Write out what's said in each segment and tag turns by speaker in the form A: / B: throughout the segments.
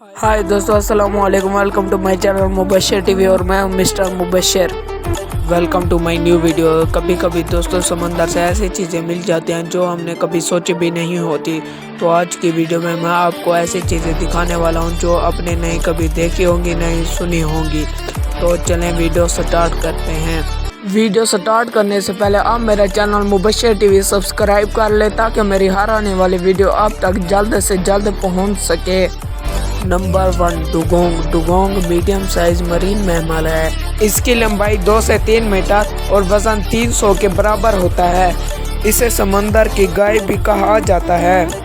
A: हाय दोस्तों, अस्सलाम वालेकुम। Welcome to my channel Mubashar TV और मैं हूं mister Mubashar. Welcome to my new video. कभी कभी दोस्तों समंदर से ऐसी चीज़ें मिल जाती हैं जो हमने कभी सोची भी नहीं होती। तो आज की वीडियो में मैं आपको ऐसी चीज़ें दिखाने वाला हूं जो आपने नहीं कभी देखी होंगी, नहीं सुनी होंगी। तो चलें वीडियो स्टार्ट करते हैं। वीडियो स्टार्ट करने से पहले आप मेरा चैनल मुबशर टीवी सब्सक्राइब कर ले ताकि मेरी हर आने वाली वीडियो आप तक जल्द से जल्द पहुँच सके। Number 1, dugong. Dugong medium size marine mammal है। इसकी लंबाई 2 से 3 मीटर और वजन 300 के बराबर होता है। इसे समंदर की गाय भी कहा जाता है।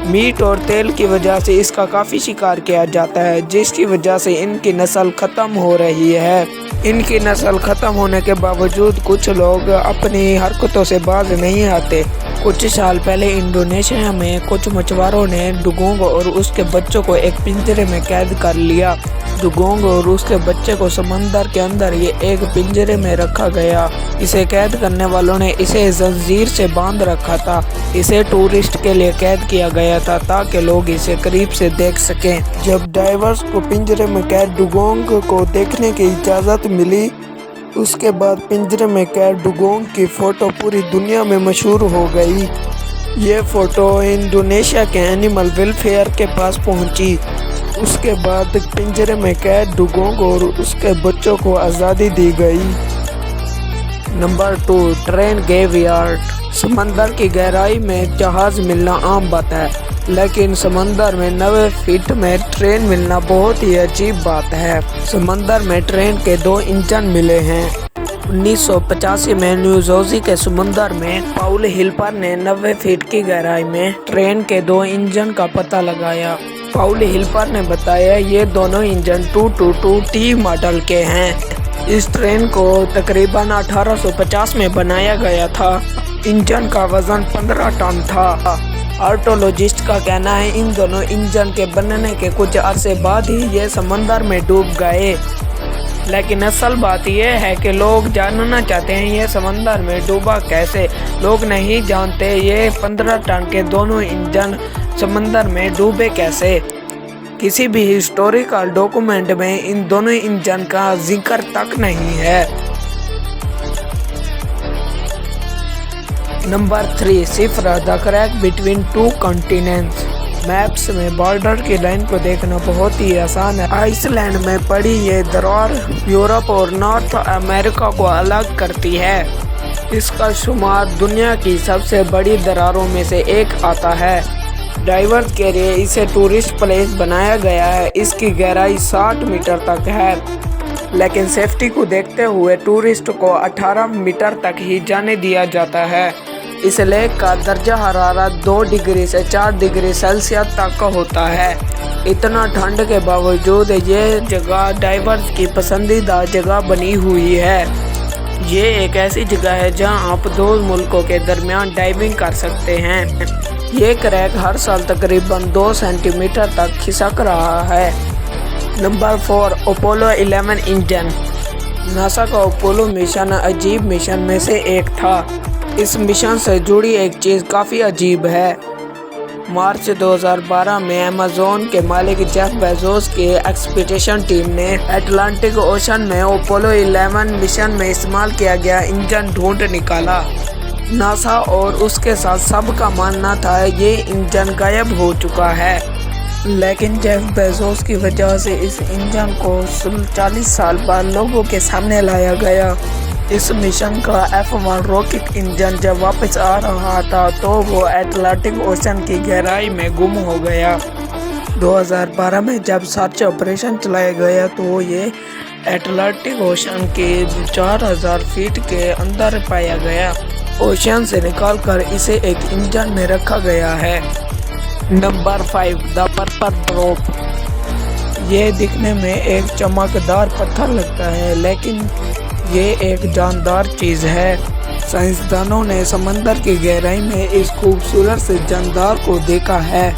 A: मीट और तेल की वजह से इसका काफ़ी शिकार किया जाता है, जिसकी वजह से इनकी नस्ल ख़त्म हो रही है। इनकी नस्ल ख़त्म होने के बावजूद कुछ लोग अपनी हरकतों से बाज नहीं आते। कुछ साल पहले इंडोनेशिया में कुछ मछुआरों ने डुगोंग और उसके बच्चों को एक पिंजरे में कैद कर लिया। डुगोंग और उसके बच्चे को समंदर के अंदर ये एक पिंजरे में रखा गया। इसे कैद करने वालों ने इसे जंजीर से बांध रखा था। इसे टूरिस्ट के लिए कैद किया गया था ताकि लोग इसे करीब से देख सकें। जब डाइवर्स को पिंजरे में कैद डुगोंग को देखने की इजाज़त मिली, उसके बाद पिंजरे में कैद डुगोंग की फ़ोटो पूरी दुनिया में मशहूर हो गई। ये फ़ोटो इंडोनेशिया के एनिमल वेलफेयर के पास पहुंची। उसके बाद पिंजरे में कैद डुगोंग और उसके बच्चों को आज़ादी दी गई। Number 2, train graveyard. समंदर की गहराई में जहाज़ मिलना आम बात है, लेकिन समंदर में 90 फीट में ट्रेन मिलना बहुत ही अजीब बात है। समंदर में ट्रेन के 2 इंजन मिले हैं। 1985 में न्यू जर्सी के समंदर में पाउल हिल्पर ने 90 फीट की गहराई में ट्रेन के 2 इंजन का पता लगाया। पाउल हिल्पर ने बताया ये दोनों इंजन 222T मॉडल के हैं। इस ट्रेन को तकरीबन 1850 में बनाया गया था। इंजन का वजन 15 टन था। आर्कोलॉजिस्ट का कहना है इन दोनों इंजन के बनने के कुछ अरसे बाद ही ये समंदर में डूब गए। लेकिन असल बात यह है कि लोग जानना चाहते हैं ये समंदर में डूबा कैसे। लोग नहीं जानते ये 15 टन के दोनों इंजन समंदर में डूबे कैसे। किसी भी हिस्टोरिकल डॉक्यूमेंट में इन दोनों इंजन का जिक्र तक नहीं है। नंबर 3, सिफरा the crack between 2 continents. Maps में बॉर्डर की लाइन को देखना बहुत ही आसान है। आइसलैंड में पड़ी ये दरार यूरोप और नॉर्थ अमेरिका को अलग करती है। इसका शुमार दुनिया की सबसे बड़ी दरारों में से एक आता है। डाइवर्स के लिए इसे टूरिस्ट प्लेस बनाया गया है। इसकी गहराई 60 मीटर तक है, लेकिन सेफ्टी को देखते हुए टूरिस्ट को 18 मीटर तक ही जाने दिया जाता है। इस लेक का दर्जा हरारत 2 डिग्री से 4 डिग्री सेल्सियस तक होता है। इतना ठंड के बावजूद ये जगह डाइवर्स की पसंदीदा जगह बनी हुई है। ये एक ऐसी जगह है जहां आप 2 मुल्कों के दरमियान डाइविंग कर सकते हैं। ये क्रैक हर साल तकरीबन 2 सेंटीमीटर तक खिसक रहा है। Number 4, Apollo 11 engine. नासा का अपोलो मिशन अजीब मिशन में से एक था। इस मिशन से जुड़ी एक चीज़ काफ़ी अजीब है। मार्च 2012 में अमेज़न के मालिक जेफ बेजोस की एक्सपीडिशन टीम ने अटलांटिक ओशन में अपोलो 11 मिशन में इस्तेमाल किया गया इंजन ढूंढ निकाला। नासा और उसके साथ सबका मानना था ये इंजन गायब हो चुका है, लेकिन जेफ बेजोस की वजह से इस इंजन को 40 साल बाद लोगों के सामने लाया गया। इस मिशन का F1 रॉकेट इंजन जब वापस आ रहा था तो वो अटलांटिक ओशन की गहराई में गुम हो गया। 2012 में जब सर्च ऑपरेशन चलाया गया तो ये अटलांटिक ओशन के 4000 फीट के अंदर पाया गया। ओशन से निकालकर इसे एक इंजन में रखा गया है। Number 5, the purple drop. ये दिखने में एक चमकदार पत्थर लगता है, लेकिन ये एक जानदार चीज़ है। साइंसदानों ने समंदर की गहराई में इस खूबसूरत से जानदार को देखा है।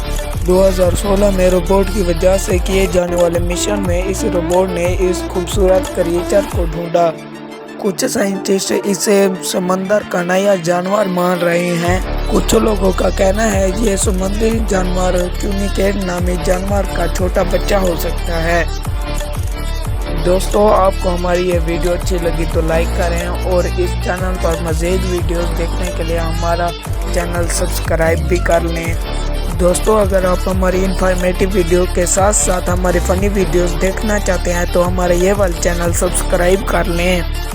A: 2016 में रोबोट की वजह से किए जाने वाले मिशन में इस रोबोट ने इस खूबसूरत क्रिएचर को ढूंढा। कुछ साइंटिस्ट इसे समंदर का नया जानवर मान रहे हैं। कुछ लोगों का कहना है ये समुद्री जानवर ट्यूनिकेट नामी जानवर का छोटा बच्चा हो सकता है। दोस्तों, आपको हमारी ये वीडियो अच्छी लगी तो लाइक करें और इस चैनल पर मज़ीद वीडियोस देखने के लिए हमारा चैनल सब्सक्राइब भी कर लें। दोस्तों, अगर आप हमारी इन्फॉर्मेटिव वीडियो के साथ साथ हमारी फ़नी वीडियोस देखना चाहते हैं तो हमारे ये वाला चैनल सब्सक्राइब कर लें।